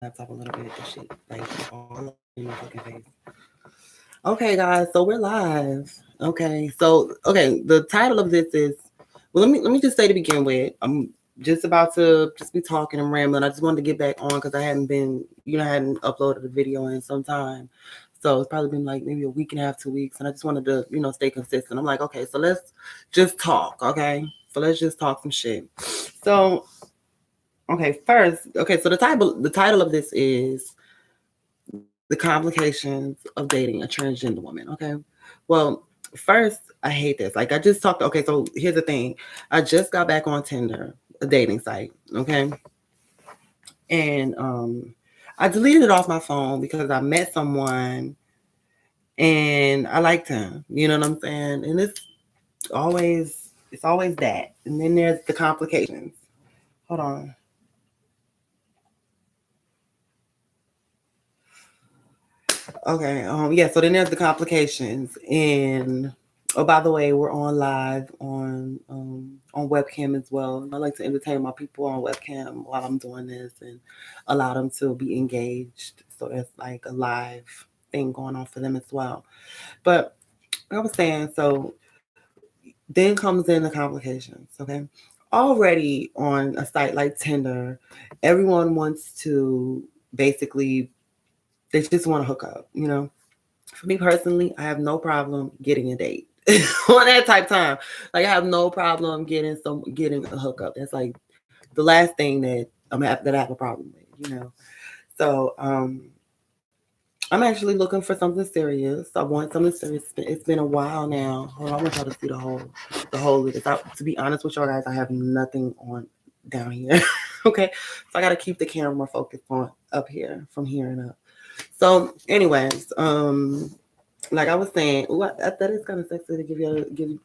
laptop a little bit. This shit like all up in my fucking face. Okay, guys, so we're live. Okay, the title of this is well. Let me just say to begin with, I'm just about to just be talking and rambling. I just wanted to get back on because I hadn't been, I hadn't uploaded a video in some time. So it's probably been like maybe a week and a half, 2 weeks, and I just wanted to, stay consistent. I'm like, okay, so let's just talk, okay? So let's just talk some shit. So, okay, first, okay, so the title of this is the complications of dating a transgender woman. Okay. Well, first, I hate this. Like, I just talked. Okay. So here's the thing I just got back on Tinder, a dating site. Okay. And I deleted it off my phone because I met someone and I liked him. You know what I'm saying? And always, it's always that. And then there's the complications. Hold on. Okay. Yeah. So then there's the complications, and oh, by the way, we're on live on webcam as well. I like to entertain my people on webcam while I'm doing this and allow them to be engaged. So it's like a live thing going on for them as well. But like I was saying, so then comes in the complications. Okay. Already on a site like Tinder, everyone wants to basically they just want to hook up. For me personally, I have no problem getting a date on that type time. Like I have no problem getting a hookup. That's like the last thing that I have a problem with. So I'm actually looking for something serious. I want something serious. It's been a while now. Hold on, I want y'all to see the whole of this. To be honest with y'all guys, I have nothing on down here. Okay, so I got to keep the camera focused on up here from here and up. So, anyways, like I was saying, that is kind of sexy to give you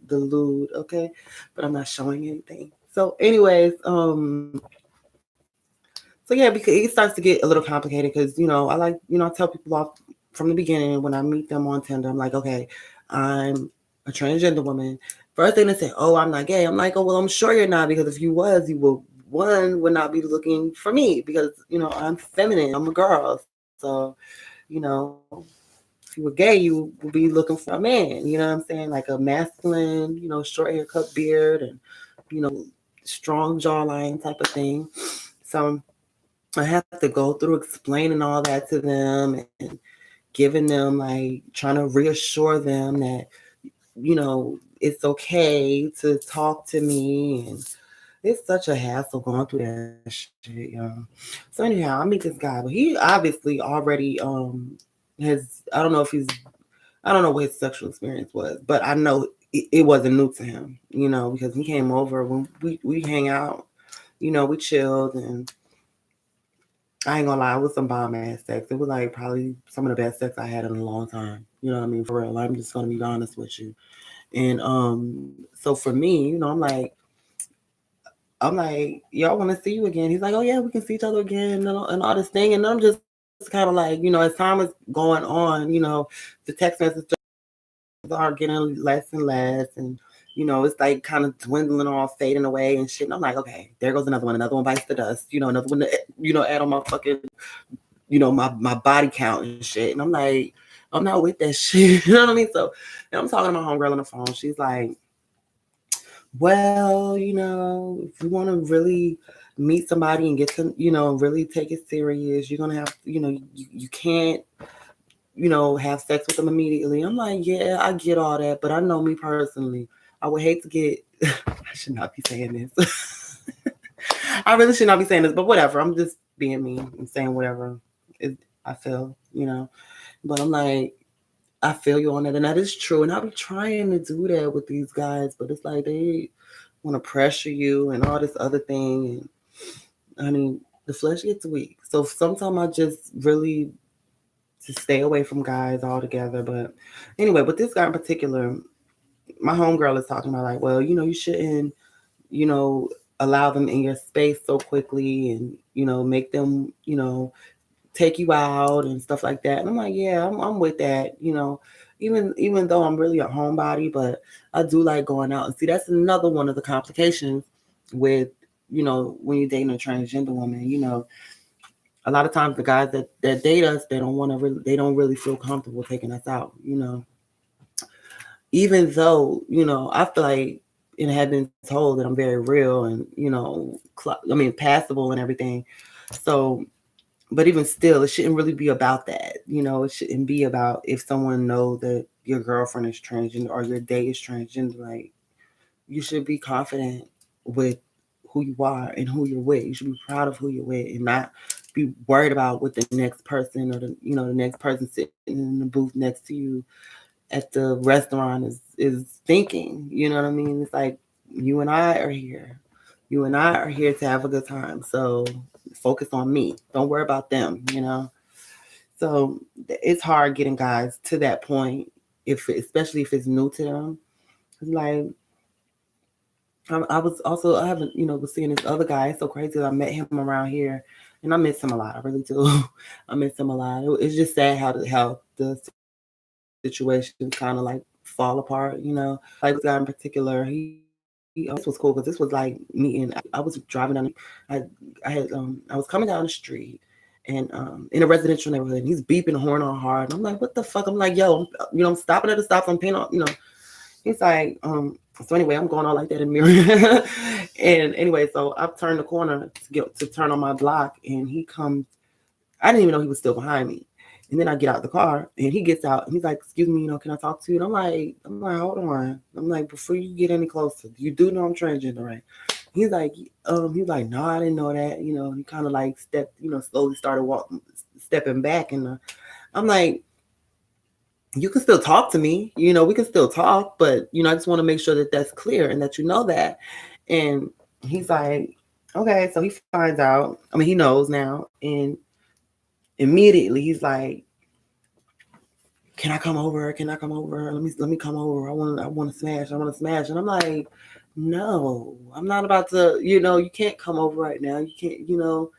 the lewd, okay? But I'm not showing anything. So, anyways, so yeah, because it starts to get a little complicated because I tell people off from the beginning when I meet them on Tinder, I'm like, okay, I'm a transgender woman. First thing they say, oh, I'm not gay. I'm like, oh well, I'm sure you're not because if you was, you would not be looking for me because I'm feminine, I'm a girl, so you know if you were gay, you would be looking for a man. You know what I'm saying? Like a masculine, short haircut, beard, and you know, strong jawline type of thing. So I have to go through explaining all that to them and giving them like trying to reassure them that it's okay to talk to me, and it's such a hassle going through that shit, So anyhow, I meet this guy, but he obviously already has I don't know if he's I don't know what his sexual experience was, but I know it wasn't new to him, because he came over when we hang out, we chilled, and I ain't gonna lie, it was some bomb ass sex. It was like probably some of the best sex I had in a long time. You know what I mean? For real. I'm just gonna be honest with you. And so for me, I'm like, y'all want to see you again? He's like, oh yeah, we can see each other again and all this thing. And I'm just kind of like, as time is going on, the text messages are getting less and less, and it's like kind of dwindling off, fading away and shit. And I'm like, okay, there goes another one bites the dust. Another one to add on my fucking my body count and shit. And I'm like, I'm not with that shit. You know what I mean? So and I'm talking to my homegirl on the phone. She's like, well, if you want to really meet somebody and get to, really take it serious, you're gonna have, you can't, have sex with them immediately. I'm like, yeah, I get all that, but I know me personally, I would hate to get. I should not be saying this. I really should not be saying this, but whatever. I'm just being me and saying whatever I feel. But I'm like, I feel you on that, and that is true. And I'll be trying to do that with these guys, but it's like they want to pressure you and all this other thing. And I mean, the flesh gets weak. So sometimes I just really just stay away from guys altogether. But anyway, with this guy in particular, my homegirl is talking about like, well, you shouldn't, you know, allow them in your space so quickly, and make them, take you out and stuff like that. And I'm like, yeah, I'm with that. Even though I'm really a homebody, but I do like going out. And see, that's another one of the complications with when you're dating a transgender woman. a lot of times the guys that date us, they don't really feel comfortable taking us out, even though, I feel like and have been told that I'm very real and, passable and everything. So, but even still, it shouldn't really be about that. It shouldn't be about if someone knows that your girlfriend is transgender or your date is transgender. Like, you should be confident with who you are and who you're with. You should be proud of who you're with and not be worried about what the next person or the next person sitting in the booth next to you at the restaurant is thinking. You know what I mean? It's like you and I are here. You and I are here to have a good time. So focus on me. Don't worry about them. So it's hard getting guys to that point, especially if it's new to them. It's like I was also I haven't was seeing this other guy. It's so crazy. I met him around here, and I miss him a lot. I really do. I miss him a lot. It's just sad how the situation kind of like fall apart. Like this guy in particular, he this was cool because this was like meeting. I was driving down. I was coming down the street, and in a residential neighborhood, and he's beeping the horn on hard. And I'm like, what the fuck? I'm like, yo, I'm stopping at the stop. I'm paying off. He's like, so anyway, I'm going on like that in the mirror. And anyway, so I've turned the corner to turn on my block, and he comes. I didn't even know he was still behind me. And then I get out the car, and he gets out, and he's like, "Excuse me, can I talk to you?" And I'm like, hold on. I'm like, before you get any closer, you do know I'm transgender, right? He's like, no, I didn't know that. He kind of like stepped, slowly started walking, stepping back, and I'm like, you can still talk to me, we can still talk, but I just want to make sure that that's clear and that you know that. And he's like, okay, so he finds out. I mean, he knows now, and immediately he's like, can I come over? Can I come over? Let me come over. I want to smash. I want to smash. And I'm like, no, I'm not about to. You can't come over right now. You can't.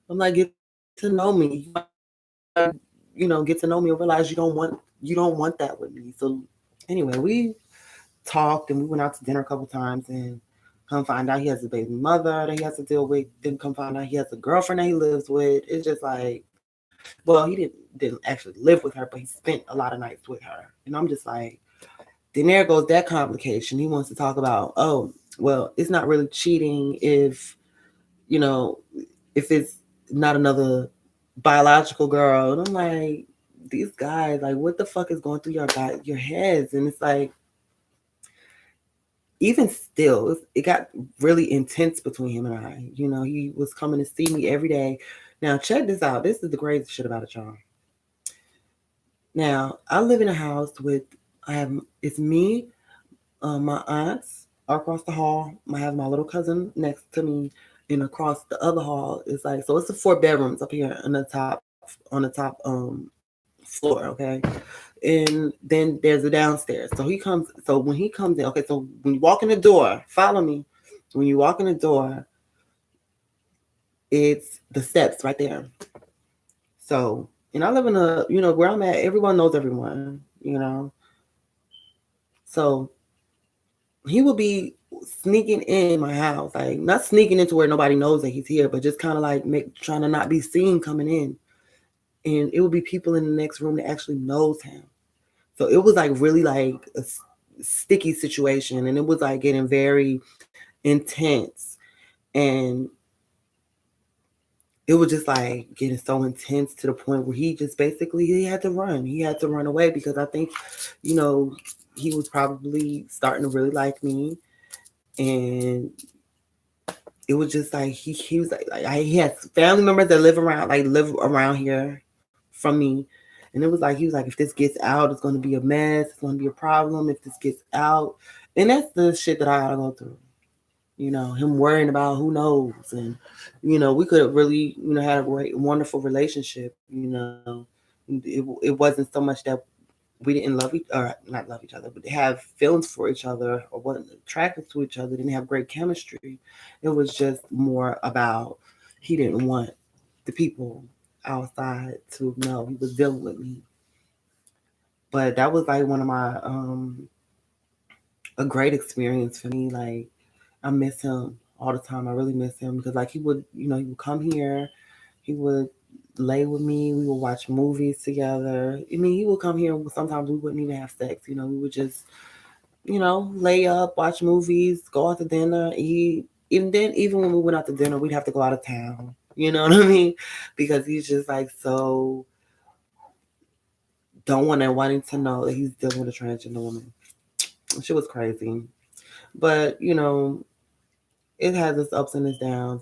I'm like, get to know me. You might, get to know me and realize you don't want that with me. So anyway, we talked and we went out to dinner a couple times, and come find out he has a baby mother that he has to deal with. Then come find out he has a girlfriend that he lives with. It's just like, well, he didn't actually live with her, but he spent a lot of nights with her. And I'm just like, then there goes that complication. He wants to talk about, oh, well, it's not really cheating you know, if it's not another biological girl. And I'm like, these guys, like, what the fuck is going through your heads? And it's like, even still, it got really intense between him and I. He was coming to see me every day. Now, check this out. This is the crazy shit about it, y'all. Now, I live in a house it's me, my aunts are across the hall. I have my little cousin next to me, and across the other hall is like, so it's the 4 bedrooms up here on the top floor, okay? And then there's a downstairs. So when he comes in, okay, so when you walk in the door, follow me. When you walk in the door, it's the steps right there. So, and I live in where I'm at, everyone knows everyone. So he will be sneaking in my house, like not sneaking into where nobody knows that he's here, but just kind of like trying to not be seen coming in. And it would be people in the next room that actually knows him. So it was like really like a sticky situation, and it was like getting very intense, and it was just like getting so intense to the point where he just basically he had to run. He had to run away because I think, you know, he was probably starting to really like me, and it was just like he was like he has family members that live around here from me, and it was like he was like, if this gets out, it's going to be a mess. It's going to be a problem if this gets out, and that's the shit that I gotta go through. Him worrying about who knows, and we could have really had a great, wonderful relationship. It wasn't so much that we didn't or not love each other, but have feelings for each other or wasn't attracted to each other, didn't have great chemistry. It was just more about he didn't want the people outside to know he was dealing with me. But that was like one of my a great experience for me. Like, I miss him all the time. I really miss him because like he would come here, he would lay with me. We would watch movies together. I mean, he would come here. Sometimes we wouldn't even have sex. We would just, lay up, watch movies, go out to dinner, eat. Even then, even when we went out to dinner, we'd have to go out of town. You know what I mean? Because he's just like so don't want wanting to know that he's dealing with a transgender woman. She was crazy, but it has its ups and its downs.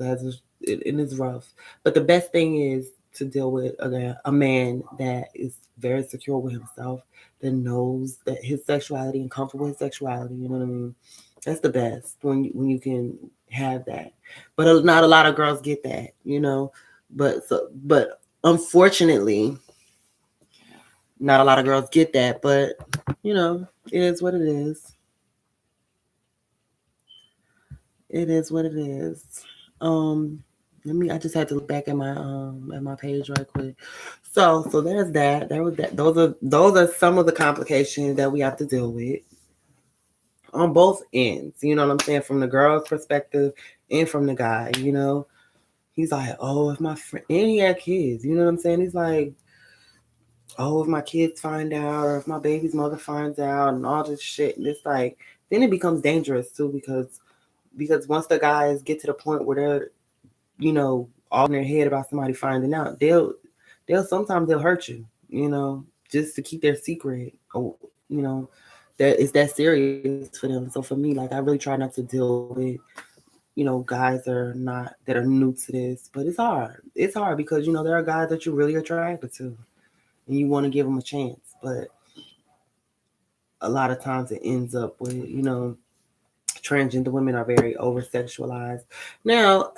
It is rough. But the best thing is to deal with a man that is very secure with himself, that knows that his sexuality and comfortable with his sexuality. You know what I mean? That's the best when you can have that. But not a lot of girls get that. But unfortunately, not a lot of girls get that. But it is what it is. It is what it is. Um, I just had to look back at my page right quick. So there's that. There was that. Those are some of the complications that we have to deal with on both ends. You know what I'm saying? From the girl's perspective and from the guy. He's like, oh, if my friend, and he had kids. You know what I'm saying? He's like, oh, if my kids find out, or if my baby's mother finds out, and all this shit. And it's like, then it becomes dangerous too because once the guys get to the point where they're all in their head about somebody finding out, they'll sometimes they'll hurt you, just to keep their secret. Or you know, that it's that serious for them. So for me, like I really try not to deal with guys that are new to this, but it's hard. It's hard because there are guys that you're really attracted to, and you want to give them a chance, but a lot of times it ends up with transgender women are very over sexualized. Now,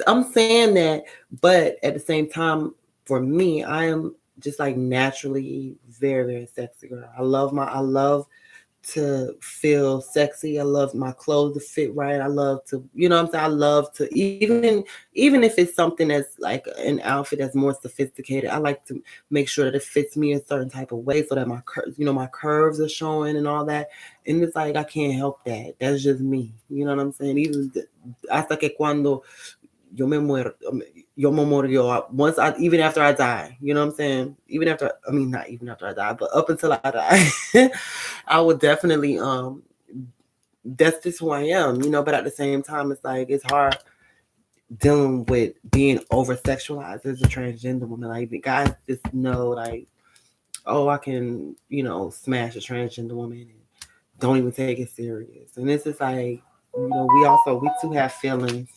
I'm saying that, but at the same time, for me, I am just like naturally very, very sexy girl. I love to feel sexy. I love my clothes to fit right. I love to, what I'm saying? I love to even if it's something that's like an outfit that's more sophisticated. I like to make sure that it fits me a certain type of way so that my curves are showing and all that. And it's like I can't help that. That's just me. You know what I'm saying? Even hasta que cuando yo me muero, yo me morio. Once even after I die, you know what I'm saying? Even after, I mean, not even after I die, but up until I die, I would definitely, that's just who I am, but at the same time, it's like, it's hard dealing with being over sexualized as a transgender woman. Like, the guys just know, like, oh, I can, smash a transgender woman and don't even take it serious. And this is like, we too have feelings.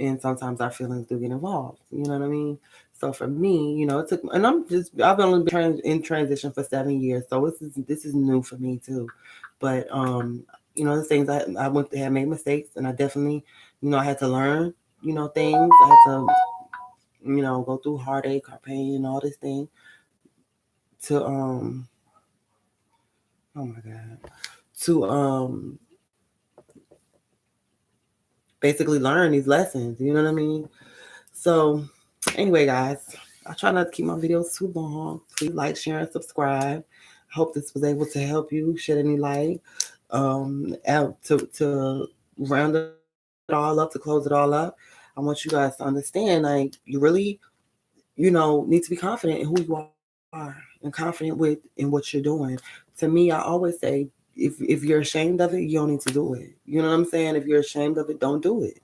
And sometimes our feelings do get involved. You know what I mean? So for me, it took, and I've only been in transition for 7 years, so this is new for me too. But the things I went to have made mistakes, and I definitely, I had to learn, things. I had to, go through heartache, or pain, and all this thing to oh my god, to basically learn these lessons. You know what I mean? So, anyway, guys, I try not to keep my videos too long. Please like, share, and subscribe. I hope this was able to help you, shed any light. To round it all up, to close it all up, I want you guys to understand, like, you really, need to be confident in who you are and confident in what you're doing. To me, I always say, if you're ashamed of it, you don't need to do it. You know what I'm saying? If you're ashamed of it, don't do it.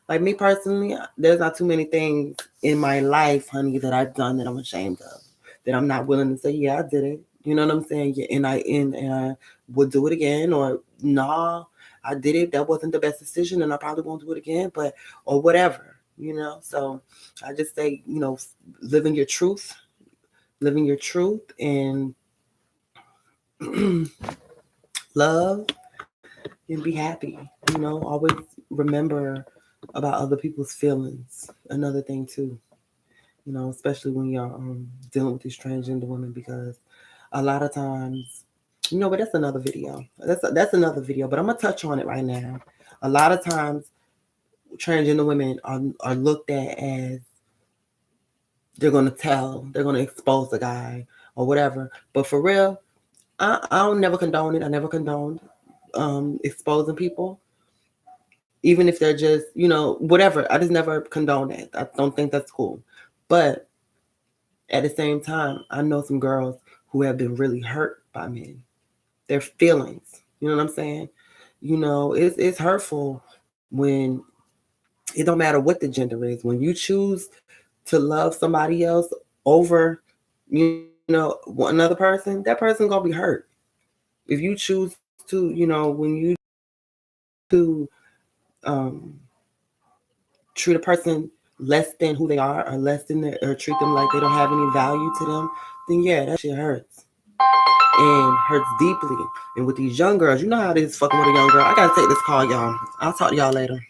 Like me personally, there's not too many things in my life, honey, that I've done that I'm ashamed of, that I'm not willing to say, yeah, I did it. You know what I'm saying? Yeah, and I would do it again, or nah, I did it. That wasn't the best decision, and I probably won't do it again, but or whatever. So I just say, living your truth, and love and be happy. Always remember about other people's feelings. Another thing too, especially when you're dealing with these transgender women, because a lot of times, but that's another video. That's another video. But I'm gonna touch on it right now. A lot of times, transgender women are looked at as they're gonna expose the guy or whatever. But for real, I don't never condone it. I never condoned exposing people, even if they're just, whatever. I just never condone that. I don't think that's cool. But at the same time, I know some girls who have been really hurt by men. Their feelings. You know what I'm saying? It's hurtful when it don't matter what the gender is. When you choose to love somebody else over, another person, that person gonna be hurt. If you choose to, when you to treat a person less than who they are, or less than or treat them like they don't have any value to them, then yeah, that shit hurts. And hurts deeply. And with these young girls, you know how it is fucking with a young girl. I gotta take this call, y'all. I'll talk to y'all later.